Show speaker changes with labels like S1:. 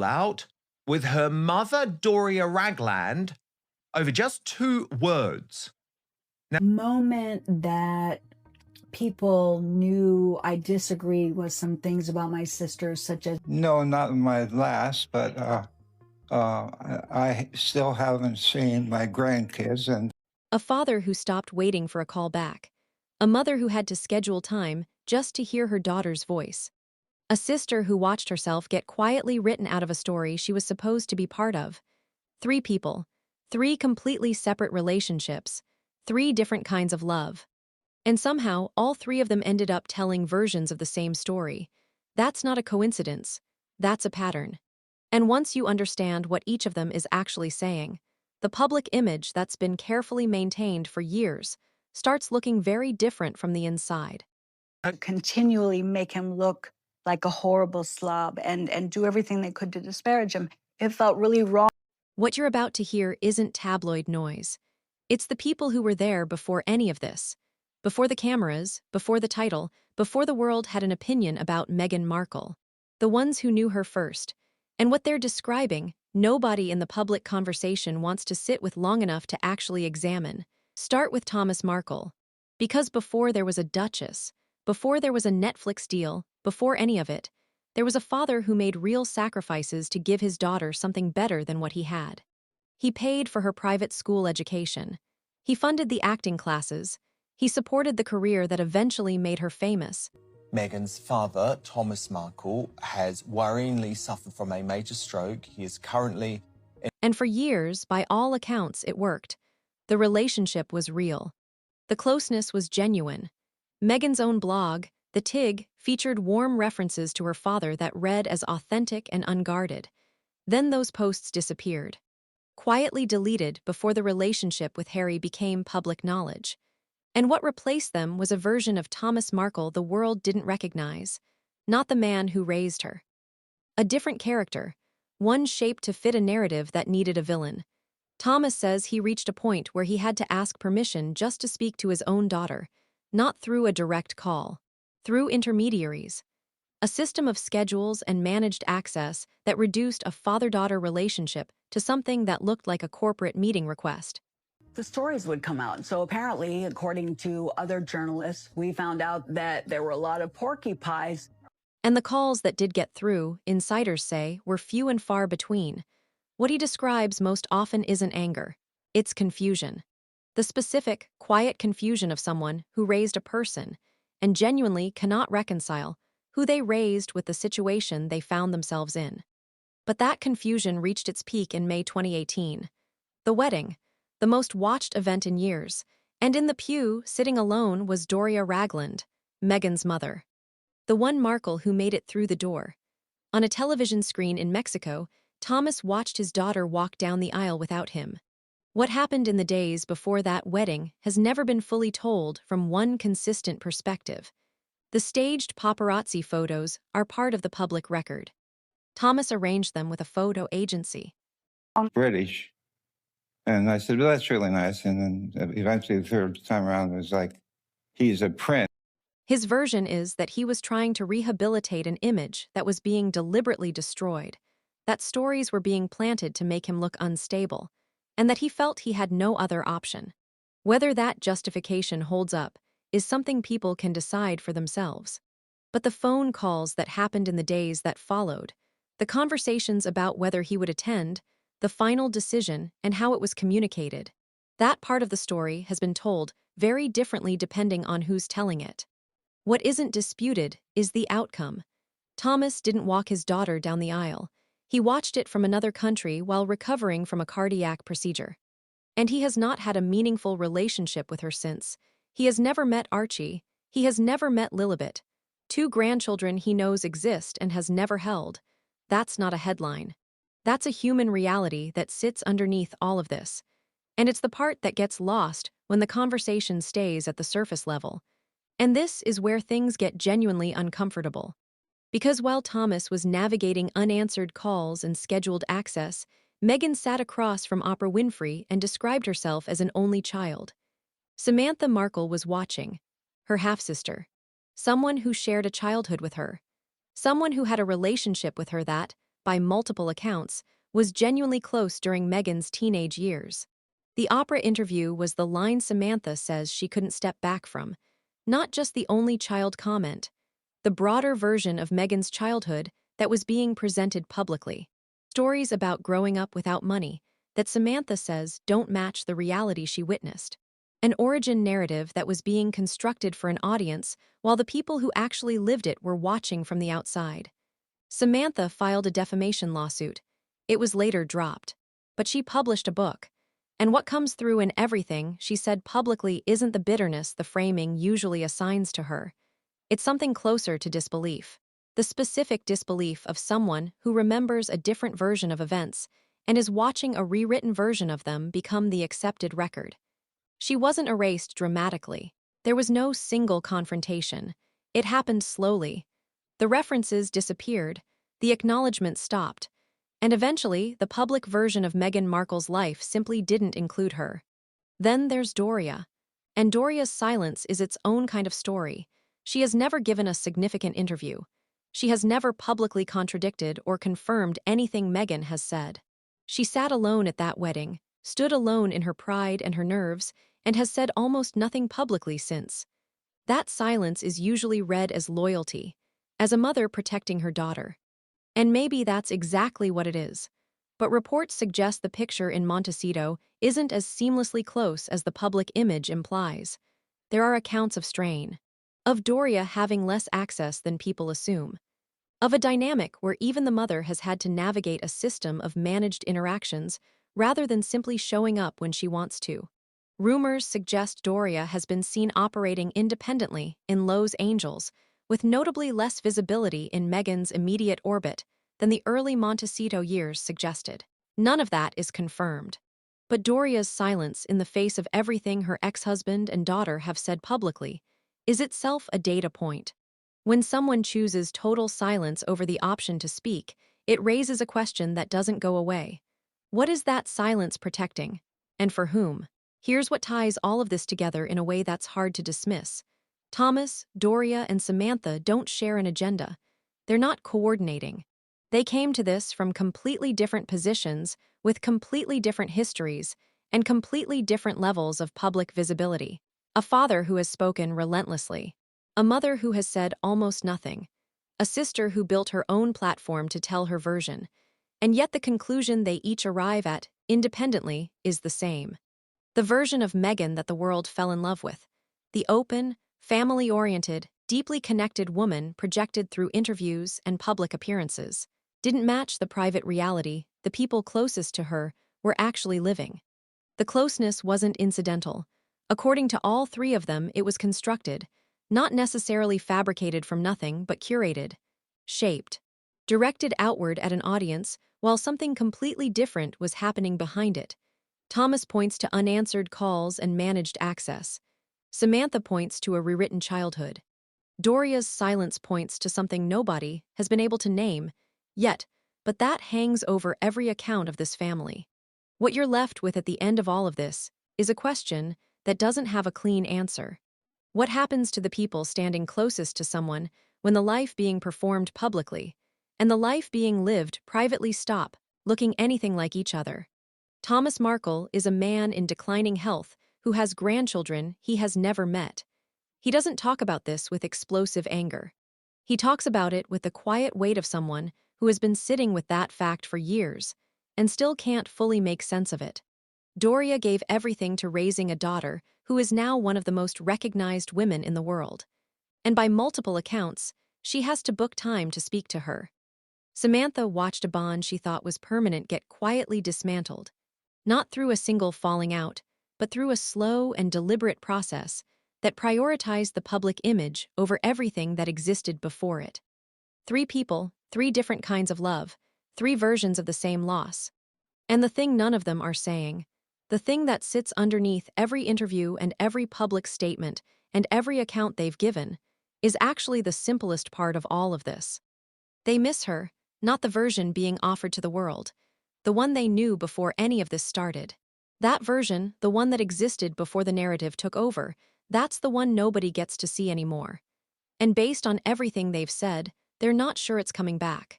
S1: fallout with her mother, Doria Ragland, over just 2 words.
S2: Moment that people knew I disagreed with some things about my sister, such as
S3: No, not my last, but I still haven't seen my grandkids, and
S4: A father who stopped waiting for a call back. A mother who had to schedule time just to hear her daughter's voice. A sister who watched herself get quietly written out of a story she was supposed to be part of. 3 people. 3 completely separate relationships. 3 different kinds of love. And somehow, all 3 of them ended up telling versions of the same story. That's not a coincidence. That's a pattern. And once you understand what each of them is actually saying, the public image that's been carefully maintained for years starts looking very different from the inside.
S2: continually make him look like a horrible slob and do everything they could to disparage him. It felt really wrong.
S4: What you're about to hear isn't tabloid noise. It's the people who were there before any of this. Before the cameras, before the title, before the world had an opinion about Meghan Markle. The ones who knew her first. And what they're describing, nobody in the public conversation wants to sit with long enough to actually examine. Start with Thomas Markle. Because before there was a Duchess, before there was a Netflix deal, before any of it, there was a father who made real sacrifices to give his daughter something better than what he had. He paid for her private school education. He funded the acting classes. He supported the career that eventually made her famous.
S5: Meghan's father, Thomas Markle, has worryingly suffered from a major stroke. He is currently...
S4: And for years, by all accounts, it worked. The relationship was real. The closeness was genuine. Meghan's own blog, The Tig, featured warm references to her father that read as authentic and unguarded. Then those posts disappeared. Quietly deleted before the relationship with Harry became public knowledge. And what replaced them was a version of Thomas Markle the world didn't recognize, not the man who raised her. A different character, one shaped to fit a narrative that needed a villain. Thomas says he reached a point where he had to ask permission just to speak to his own daughter, not through a direct call, through intermediaries. A system of schedules and managed access that reduced a father-daughter relationship to something that looked like a corporate meeting request.
S2: The stories would come out. So apparently, according to other journalists, we found out that there were a lot of porcupines.
S4: And the calls that did get through, insiders say, were few and far between. What he describes most often isn't anger. It's confusion. The specific, quiet confusion of someone who raised a person and genuinely cannot reconcile who they raised with the situation they found themselves in. But that confusion reached its peak in May 2018. The wedding, the most watched event in years, and in the pew, sitting alone, was Doria Ragland, Meghan's mother. The one Markle who made it through the door. On a television screen in Mexico, Thomas watched his daughter walk down the aisle without him. What happened in the days before that wedding has never been fully told from one consistent perspective. The staged paparazzi photos are part of the public record. Thomas arranged them with a photo agency.
S3: British. And I said, well, that's really nice. And then eventually the third time around, it was like, he's a prince.
S4: His version is that he was trying to rehabilitate an image that was being deliberately destroyed, that stories were being planted to make him look unstable, and that he felt he had no other option. Whether that justification holds up is something people can decide for themselves. But the phone calls that happened in the days that followed, the conversations about whether he would attend, the final decision, and how it was communicated, that part of the story has been told very differently depending on who's telling it. What isn't disputed is the outcome. Thomas didn't walk his daughter down the aisle. He watched it from another country while recovering from a cardiac procedure. And he has not had a meaningful relationship with her since. He has never met Archie. He has never met Lilibet. 2 grandchildren he knows exist and has never held. That's not a headline. That's a human reality that sits underneath all of this. And it's the part that gets lost when the conversation stays at the surface level. And this is where things get genuinely uncomfortable. Because while Thomas was navigating unanswered calls and scheduled access, Meghan sat across from Oprah Winfrey and described herself as an only child. Samantha Markle was watching, her half-sister, someone who shared a childhood with her, someone who had a relationship with her that, by multiple accounts, was genuinely close during Meghan's teenage years. The Opera interview was the line Samantha says she couldn't step back from, not just the only child comment, the broader version of Meghan's childhood that was being presented publicly. Stories about growing up without money that Samantha says don't match the reality she witnessed. An origin narrative that was being constructed for an audience while the people who actually lived it were watching from the outside. Samantha filed a defamation lawsuit. It was later dropped. But she published a book. And what comes through in everything she said publicly isn't the bitterness the framing usually assigns to her. It's something closer to disbelief. The specific disbelief of someone who remembers a different version of events and is watching a rewritten version of them become the accepted record. She wasn't erased dramatically. There was no single confrontation. It happened slowly. The references disappeared, the acknowledgement stopped, and eventually the public version of Meghan Markle's life simply didn't include her. Then there's Doria. And Doria's silence is its own kind of story. She has never given a significant interview. She has never publicly contradicted or confirmed anything Meghan has said. She sat alone at that wedding, stood alone in her pride and her nerves, and has said almost nothing publicly since. That silence is usually read as loyalty, as a mother protecting her daughter. And maybe that's exactly what it is. But reports suggest the picture in Montecito isn't as seamlessly close as the public image implies. There are accounts of strain, of Doria having less access than people assume, of a dynamic where even the mother has had to navigate a system of managed interactions rather than simply showing up when she wants to. Rumors suggest Doria has been seen operating independently in Lowe's Angels, with notably less visibility in Meghan's immediate orbit than the early Montecito years suggested. None of that is confirmed. But Doria's silence in the face of everything her ex-husband and daughter have said publicly is itself a data point. When someone chooses total silence over the option to speak, it raises a question that doesn't go away. What is that silence protecting? And for whom? Here's what ties all of this together in a way that's hard to dismiss. Thomas, Doria, and Samantha don't share an agenda. They're not coordinating. They came to this from completely different positions, with completely different histories, and completely different levels of public visibility. A father who has spoken relentlessly. A mother who has said almost nothing. A sister who built her own platform to tell her version. And yet the conclusion they each arrive at, independently, is the same. The version of Meghan that the world fell in love with. The open, family-oriented, deeply connected woman projected through interviews and public appearances didn't match the private reality the people closest to her were actually living. The closeness wasn't incidental. According to all three of them, it was constructed, not necessarily fabricated from nothing, but curated, shaped, directed outward at an audience while something completely different was happening behind it. Thomas points to unanswered calls and managed access. Samantha points to a rewritten childhood. Doria's silence points to something nobody has been able to name yet, but that hangs over every account of this family. What you're left with at the end of all of this is a question that doesn't have a clean answer. What happens to the people standing closest to someone when the life being performed publicly and the life being lived privately stop looking anything like each other? Thomas Markle is a man in declining health who has grandchildren he has never met. He doesn't talk about this with explosive anger. He talks about it with the quiet weight of someone who has been sitting with that fact for years and still can't fully make sense of it. Doria gave everything to raising a daughter who is now one of the most recognized women in the world. And by multiple accounts, she has to book time to speak to her. Samantha watched a bond she thought was permanent get quietly dismantled, not through a single falling out, but through a slow and deliberate process that prioritized the public image over everything that existed before it. Three people, three different kinds of love, three versions of the same loss. And the thing none of them are saying, the thing that sits underneath every interview and every public statement and every account they've given, is actually the simplest part of all of this. They miss her, not the version being offered to the world, the one they knew before any of this started. That version, the one that existed before the narrative took over, that's the one nobody gets to see anymore. And based on everything they've said, they're not sure it's coming back.